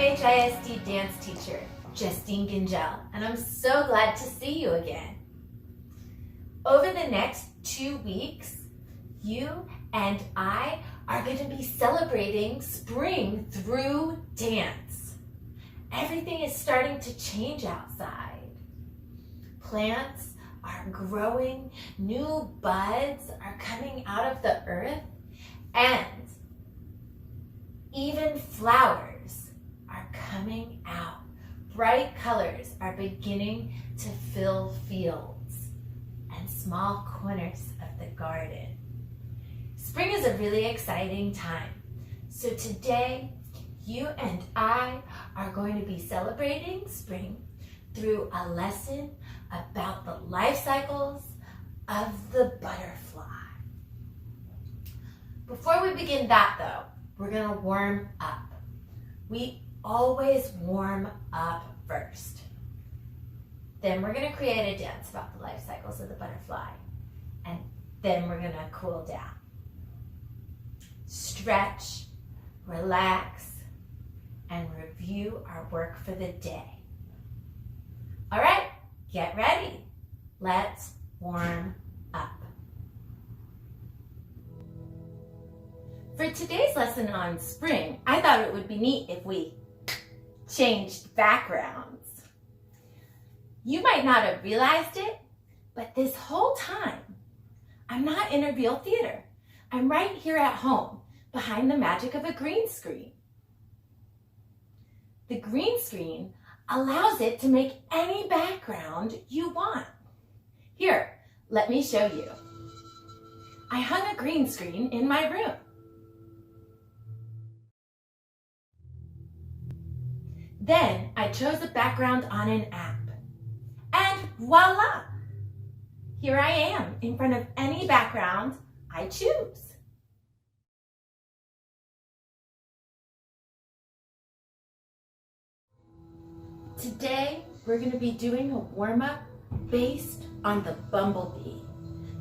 HISD dance teacher, Justine Gingell, and I'm so glad to see you again. Over the next 2 weeks, you and I are going to be celebrating spring through dance. Everything is starting to change outside. Plants are growing, new buds are coming out of the earth, and even flowers are coming out. Bright colors are beginning to fill fields and small corners of the garden. Spring is a really exciting time. So today, you and I are going to be celebrating spring through a lesson about the life cycles of the butterfly. Before we begin that though, we're gonna warm up. We always warm up first. Then we're gonna create a dance about the life cycles of the butterfly. And then we're gonna cool down. Stretch, relax, and review our work for the day. All right, get ready. Let's warm up. For today's lesson on spring, I thought it would be neat if we changed backgrounds. You might not have realized it, but this whole time, I'm not in a real theater. I'm right here at home, behind the magic of a green screen. The green screen allows it to make any background you want. Here, let me show you. I hung a green screen in my room. Then I chose a background on an app. And voila! Here I am in front of any background I choose. Today, we're going to be doing a warm-up based on the bumblebee.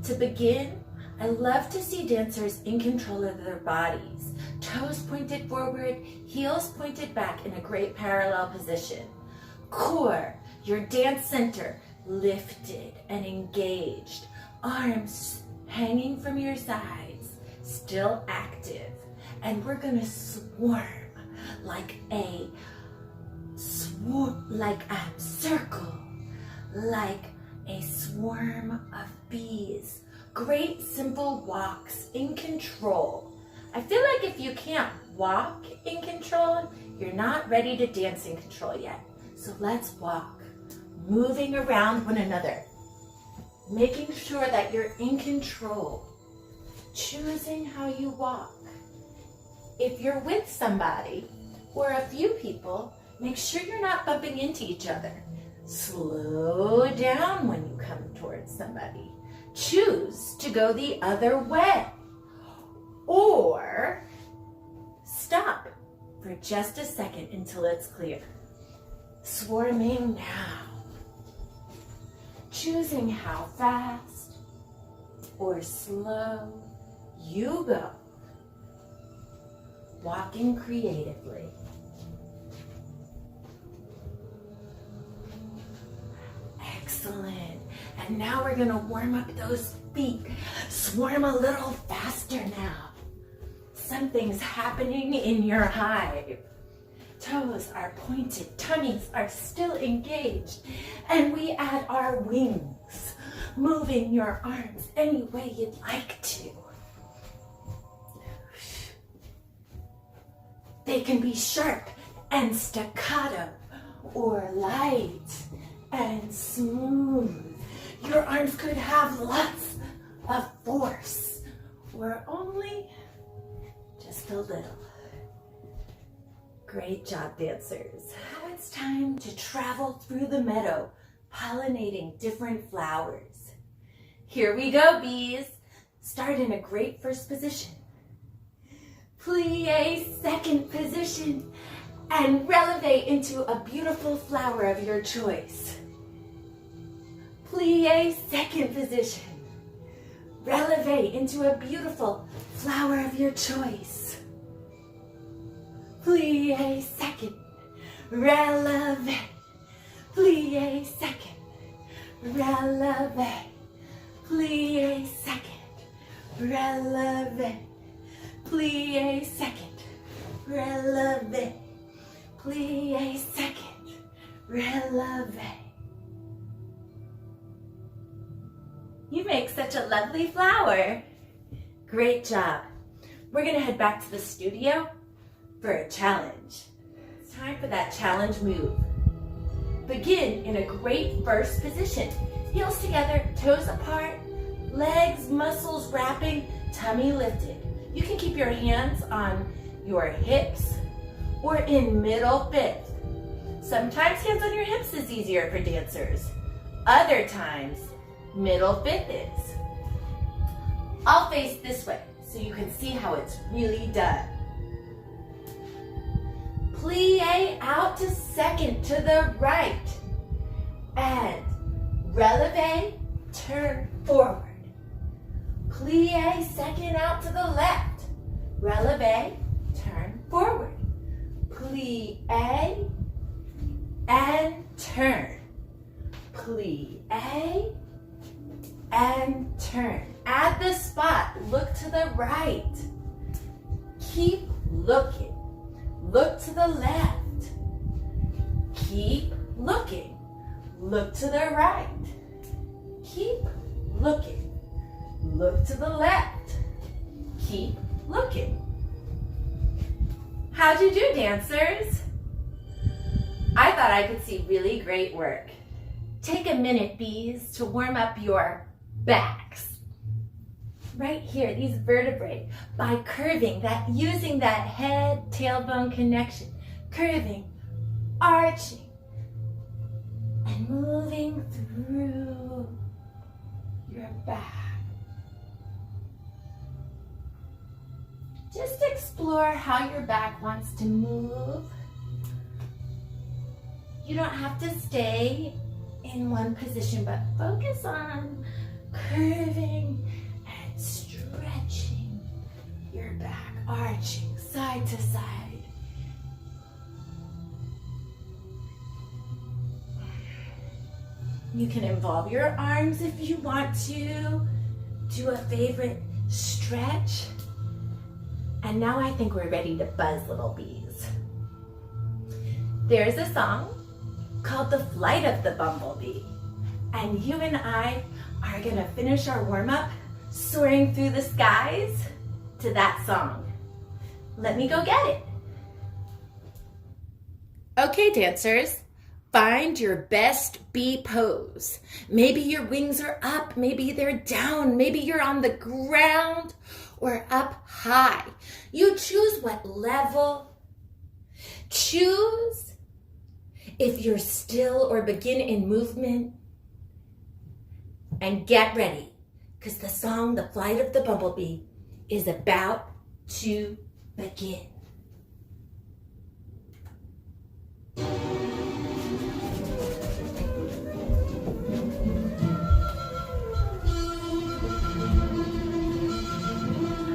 To begin, I love to see dancers in control of their bodies. Toes pointed forward, heels pointed back in a great parallel position. Core, your dance center, lifted and engaged. Arms hanging from your sides, still active. And we're gonna swarm like a circle, like a swarm of bees. Great simple walks in control. I feel like if you can't walk in control, you're not ready to dance in control yet. So let's walk, moving around one another, making sure that you're in control, choosing how you walk. If you're with somebody or a few people, make sure you're not bumping into each other. Slow down when you come towards somebody. Choose to go the other way. Or stop for just a second until it's clear. Swarming now. Choosing how fast or slow you go. Walking creatively. Excellent. And now we're gonna warm up those feet. Swarm a little faster now. Something's happening in your hive. Toes are pointed, tummies are still engaged, and we add our wings, moving your arms any way you'd like to. They can be sharp and staccato, or light and smooth. Your arms could have lots of force, or only just a little. Great job, dancers. Now it's time to travel through the meadow, pollinating different flowers. Here we go, bees. Start in a great first position. Plie second position, and releve into a beautiful flower of your choice. Plie second position. Releve into a beautiful flower of your choice. Plie second. releve, plie second, releve, plie second, releve, plie second, releve, plie second, releve. You make such a lovely flower. Great job. We're gonna head back to the studio for a challenge. It's time for that challenge move. Begin in a great first position. Heels together, toes apart, legs, muscles wrapping, tummy lifted. You can keep your hands on your hips or in middle fifth. Sometimes hands on your hips is easier for dancers. Other times, middle fifth is. I'll face this way so you can see how it's really done. Plie out to second to the right. And releve, turn forward. Plie second out to the left. Releve, turn forward. Plie and turn. Plie and turn. At the spot, look to the right. Keep looking. Look to the left. Keep looking. Look to the right. Keep looking. Look to the left. Keep looking. How'd you do, dancers? I thought I could see really great work. Take a minute, bees, to warm up your backs. Right here, these vertebrae, by curving, using that head tailbone connection, curving, arching, and moving through your back. Just explore how your back wants to move. You don't have to stay in one position, but focus on curving and stretching your back, arching side to side. You can involve your arms if you want to. Do a favorite stretch. And now I think we're ready to buzz, little bees. There's a song called The Flight of the Bumblebee. And you and I are gonna finish our warm-up soaring through the skies to that song. Let me go get it. Okay, dancers, find your best bee pose. Maybe your wings are up, maybe they're down, maybe you're on the ground or up high. You choose what level. Choose if you're still or begin in movement. And get ready, because the song, The Flight of the Bumblebee, is about to begin.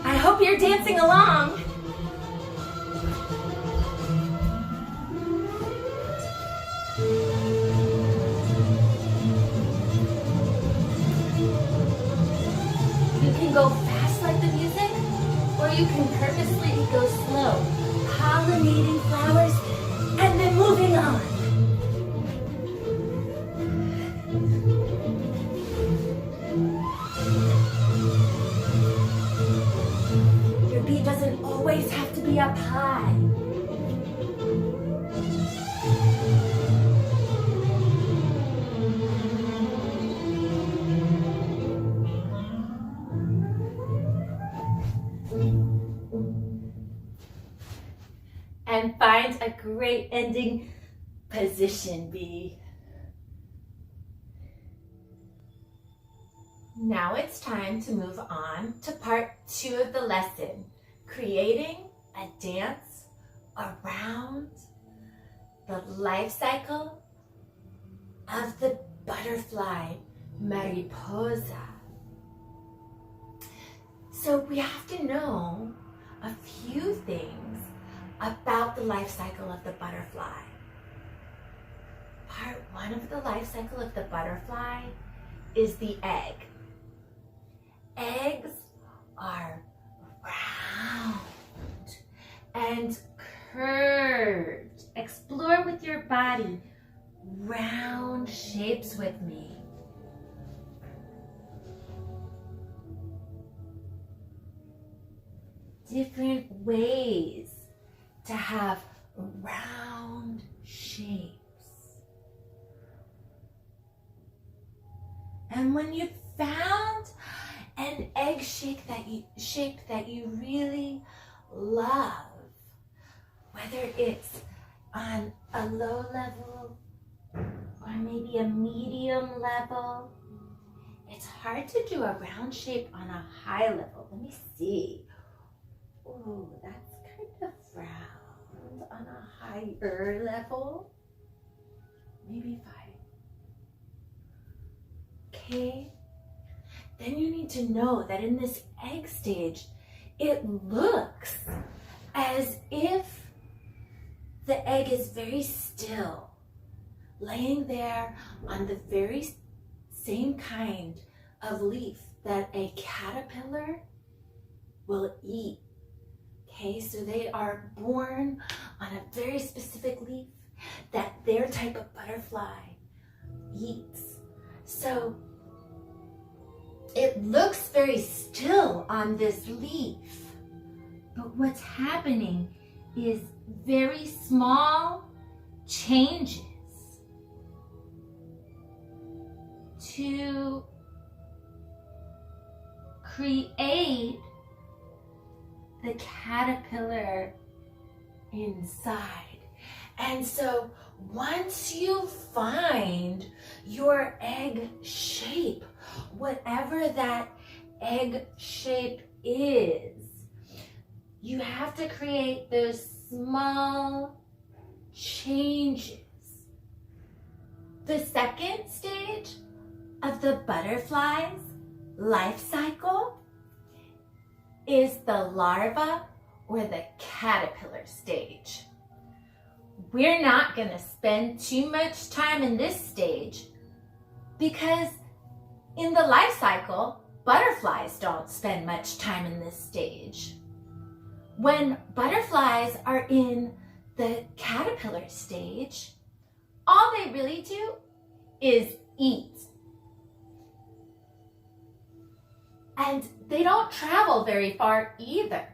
I hope you're dancing along. Go fast like the music, or you can purposely go slow, pollinating flowers and then moving on. Your bee doesn't always have to be up high. And find a great ending position, bee. Now it's time to move on to part 2 of the lesson, creating a dance around the life cycle of the butterfly, mariposa. So we have to know a few things about the life cycle of the butterfly. Part one of the life cycle of the butterfly is the egg. Eggs are round and curved. Explore with your body round shapes with me. Different ways to have round shapes. And when you've found an egg shape that you really love, whether it's on a low level or maybe a medium level, it's hard to do a round shape on a high level. Let me see. Oh, that's kind of round on a higher level. Maybe 5. Okay. Then you need to know that in this egg stage, it looks as if the egg is very still, laying there on the very same kind of leaf that a caterpillar will eat. Okay, so they are born on a very specific leaf that their type of butterfly eats. So it looks very still on this leaf, but what's happening is very small changes to create the caterpillar inside. And so once you find your egg shape, whatever that egg shape is, you have to create those small changes. The second stage of the butterfly's life cycle is the larva or the caterpillar stage. We're not going to spend too much time in this stage because in the life cycle, butterflies don't spend much time in this stage. When butterflies are in the caterpillar stage, all they really do is eat. And they don't travel very far either.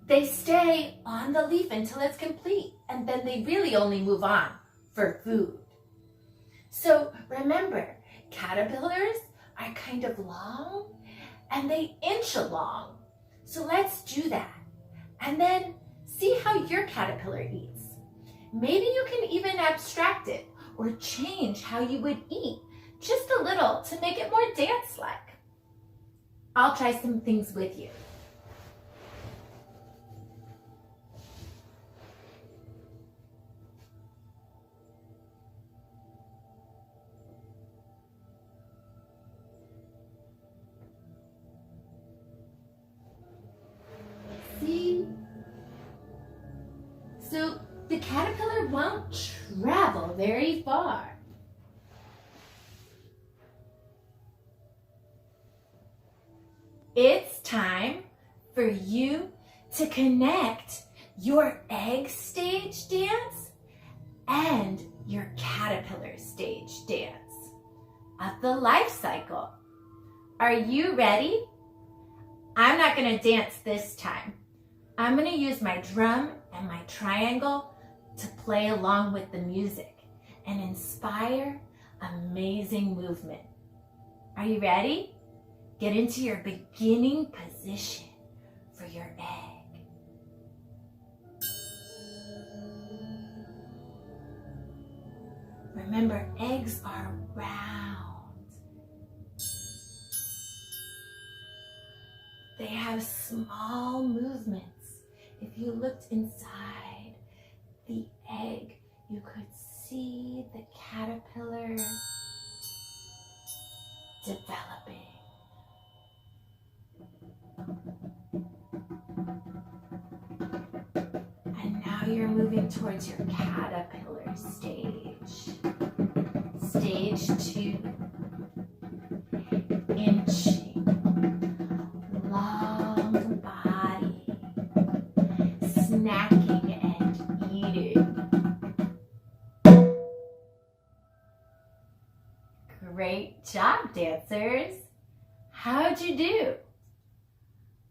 They stay on the leaf until it's complete, and then they really only move on for food. So remember, caterpillars are kind of long and they inch along. So let's do that. And then see how your caterpillar eats. Maybe you can even abstract it or change how you would eat just a little to make it more dance-like. I'll try some things with you. See? So the caterpillar won't travel very far. It's time for you to connect your egg stage dance and your caterpillar stage dance of the life cycle. Are you ready? I'm not going to dance this time. I'm going to use my drum and my triangle to play along with the music and inspire amazing movement. Are you ready? Get into your beginning position for your egg. Remember, eggs are round. They have small movements. If you looked inside the egg, you could see the caterpillar developing. And now you're moving towards your caterpillar stage. Stage 2, inching, long body, snacking and eating. Great job, dancers. How'd you do?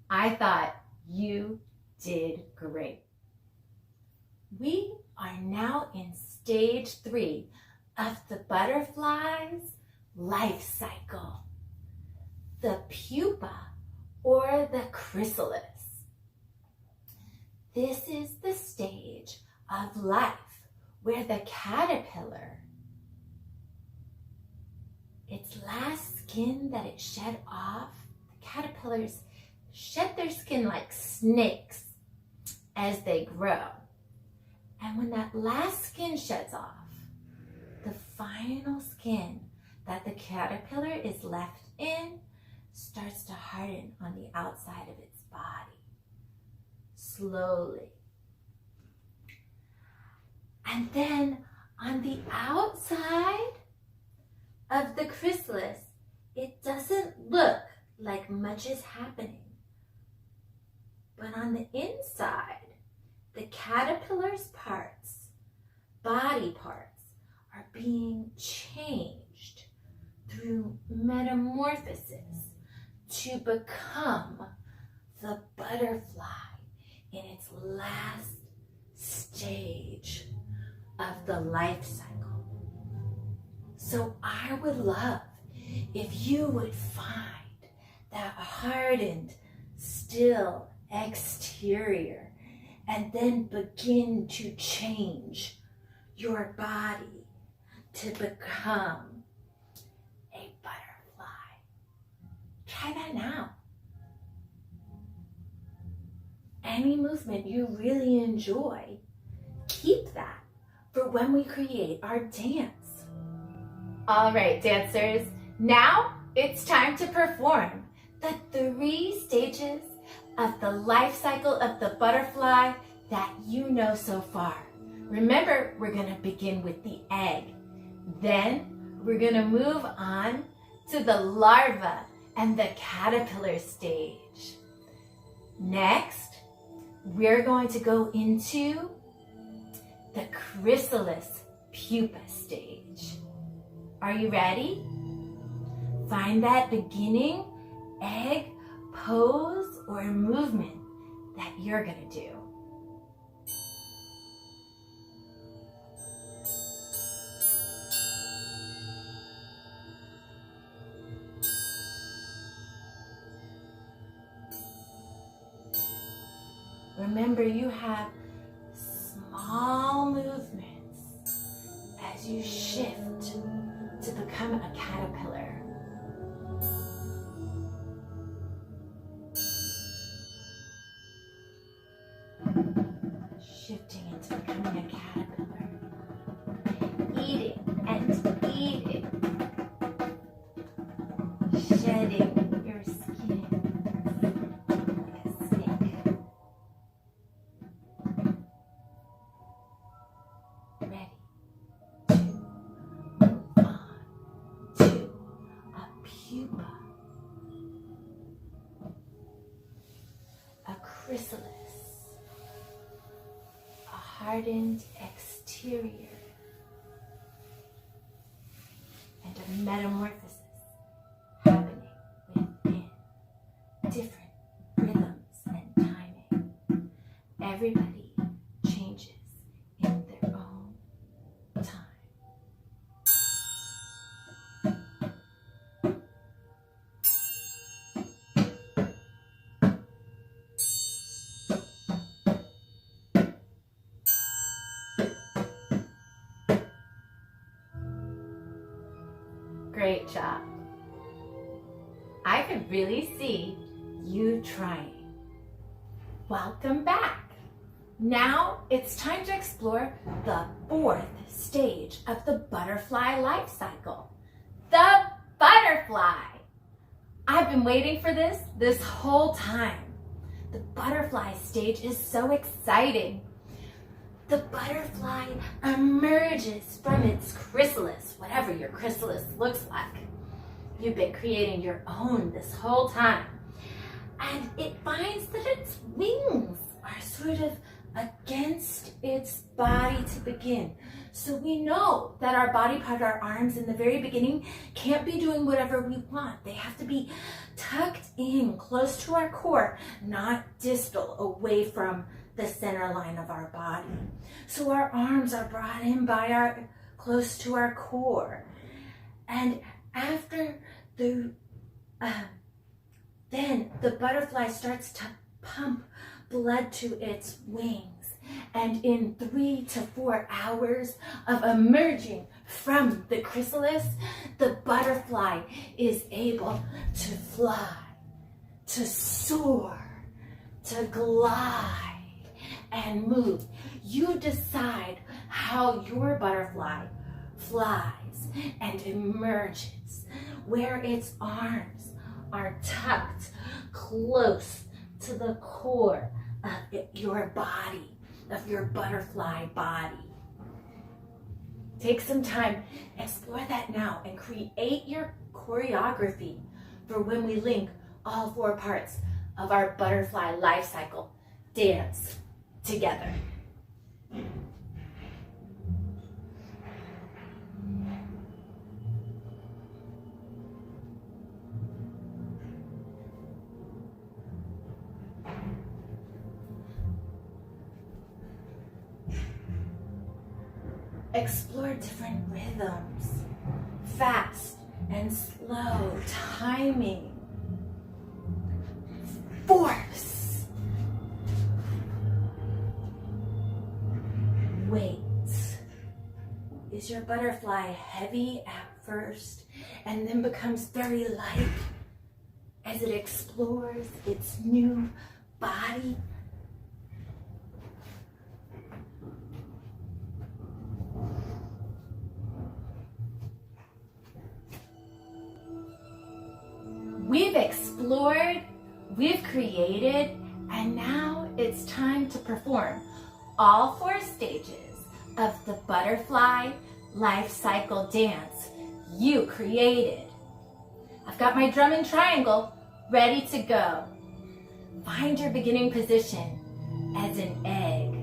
I thought you did great. We are now in stage 3 of the butterfly's life cycle. The pupa or the chrysalis. This is the stage of life where the caterpillar, its last skin that it shed off, the caterpillars shed their skin like snakes as they grow. And when that last skin sheds off, the final skin that the caterpillar is left in starts to harden on the outside of its body, slowly. And then on the outside of the chrysalis, it doesn't look like much is happening. But on the inside, the caterpillar's parts, body parts, are being changed through metamorphosis to become the butterfly in its last stage of the life cycle. So I would love if you would find that hardened, still exterior and then begin to change your body to become a butterfly. Try that now. Any movement you really enjoy, keep that for when we create our dance. All right, dancers, now it's time to perform the 3 stages of the life cycle of the butterfly that you know so far. Remember, we're going to begin with the egg. Then we're going to move on to the larva and the caterpillar stage. Next, we're going to go into the chrysalis pupa stage. Are you ready? Find that beginning egg pose or movement that you're going to do. Remember, you have small movements as you shift to become a caterpillar. Shifting into becoming a caterpillar. Eating and eating. Shedding your skin like a snake. Ready to move on to a pupa. A chrysalis. Hardened exterior and a metamorphosis happening within different rhythms and timing. Everybody changes in their own time. Great job. I could really see you trying. Welcome back. Now it's time to explore the 4th stage of the butterfly life cycle. The butterfly. I've been waiting for this whole time. The butterfly stage is so exciting. the butterfly emerges from its chrysalis, whatever your chrysalis looks like. You've been creating your own this whole time. And it finds that its wings are sort of against its body to begin. So we know that our body part, our arms in the very beginning, can't be doing whatever we want. They have to be tucked in close to our core, not distal, away from the center line of our body. So our arms are brought in by close to our core. And after then the butterfly starts to pump blood to its wings. And in 3 to 4 hours of emerging from the chrysalis, the butterfly is able to fly, to soar, to glide, and move. You decide how your butterfly flies and emerges, where its arms are tucked close to the core of your body, of your butterfly body. Take some time, explore that now, and create your choreography for when we link all 4 parts of our butterfly life cycle dance together. Explore different rhythms, fast and slow, timing, force, weight. Is your butterfly heavy at first and then becomes very light as it explores its new body? We've explored, we've created, and now it's time to perform all 4 stages of the butterfly life cycle dance you created. I've got my drum and triangle ready to go. Find your beginning position as an egg.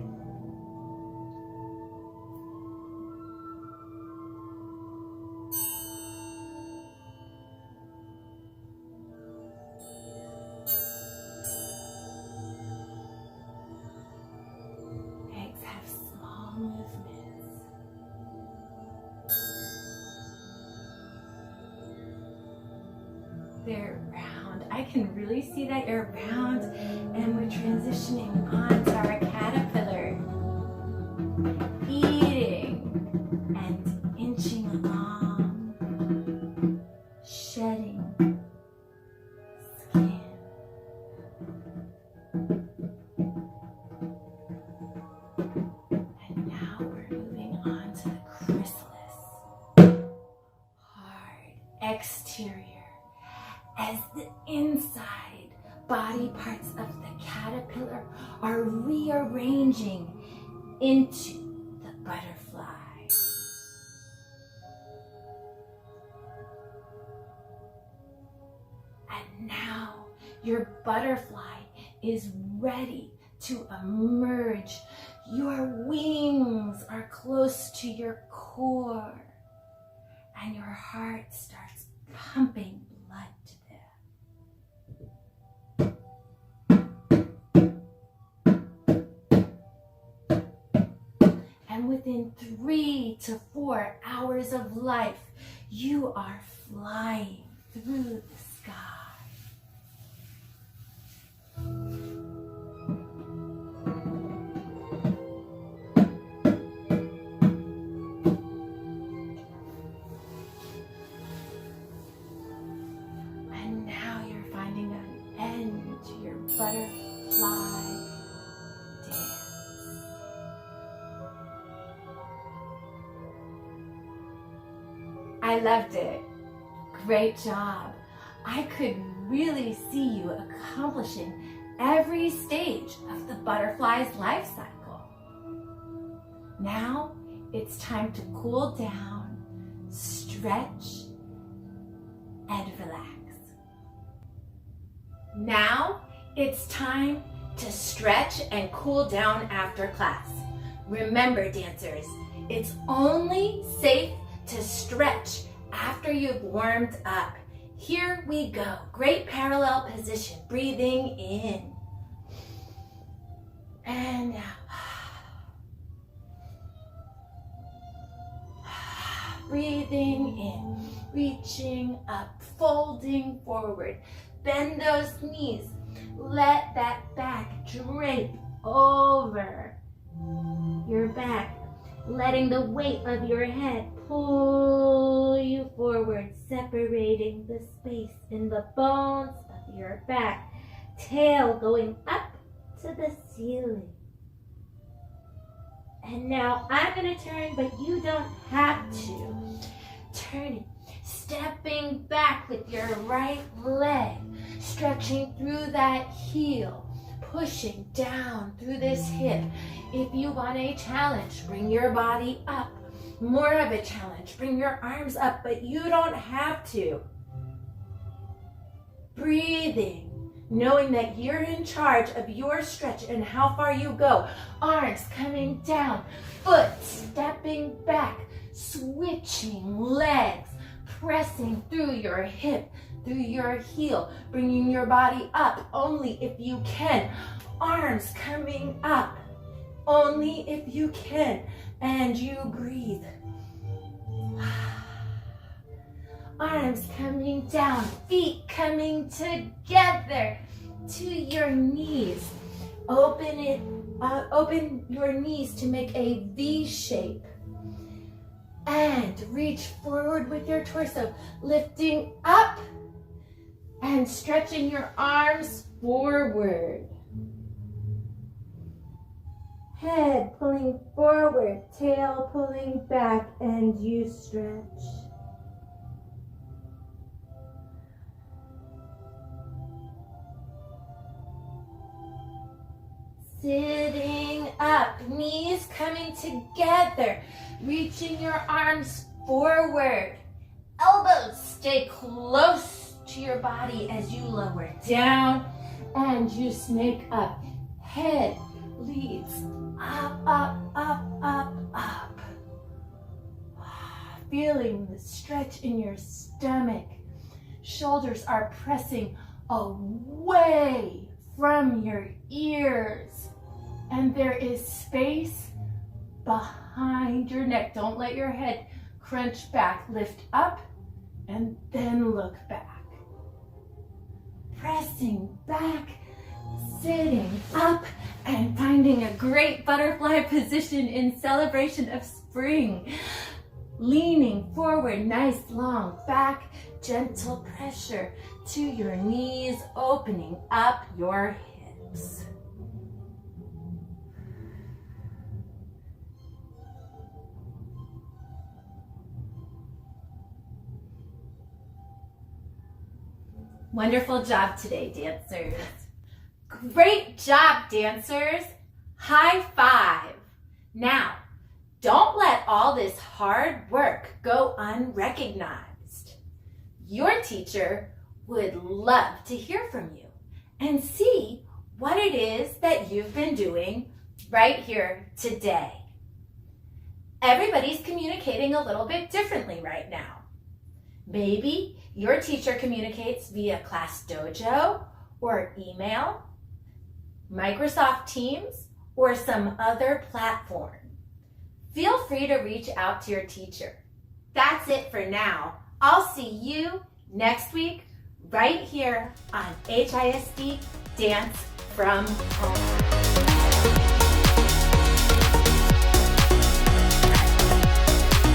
Movements. They're round. I can really see that you're round, and we're transitioning onto our caterpillar, eating and inching along, shedding skin. Exterior, as the inside body parts of the caterpillar are rearranging into the butterfly. And now your butterfly is ready to emerge. Your wings are close to your core, and your heart starts pumping blood to them. And within 3 to 4 hours of life, you are flying through the sky. Butterfly dance. I loved it. Great job. I could really see you accomplishing every stage of the butterfly's life cycle. Now it's time to cool down, stretch, and relax. Now it's time to stretch and cool down after class. Remember, dancers, it's only safe to stretch after you've warmed up. Here we go. Great parallel position. Breathing in and out. Breathing in, reaching up, folding forward. Bend those knees. Let that back drape over your back, letting the weight of your head pull you forward, separating the space in the bones of your back. Tail going up to the ceiling. And now I'm going to turn, but you don't have to. Turning, stepping back with your right leg, stretching through that heel, pushing down through this hip. If you want a challenge, bring your body up. More of a challenge, bring your arms up, but you don't have to. Breathing, knowing that you're in charge of your stretch and how far you go. Arms coming down, foot stepping back, switching legs, pressing through your hip, through your heel, bringing your body up only if you can. Arms coming up only if you can, and you breathe. Arms coming down, feet coming together to your knees. Open your knees to make a V shape. And reach forward with your torso, lifting up and stretching your arms forward. Head pulling forward, tail pulling back, and you stretch. Sitting up, knees coming together, reaching your arms forward. Elbows stay close to your body as you lower down and you snake up. Head leads up, up, up, up, up. Feeling the stretch in your stomach. Shoulders are pressing away from your ears. And there is space behind your neck. Don't let your head crunch back. Lift up and then look back. Pressing back, sitting up, and finding a great butterfly position in celebration of spring. Leaning forward, nice long back, gentle pressure to your knees, opening up your hips. Wonderful job today, dancers. Great job, dancers. High five. Now, don't let all this hard work go unrecognized. Your teacher would love to hear from you and see what it is that you've been doing right here today. Everybody's communicating a little bit differently right now. Maybe your teacher communicates via Class Dojo or email, Microsoft Teams, or some other platform. Feel free to reach out to your teacher. That's it for now. I'll see you next week right here on HISD Dance from Home.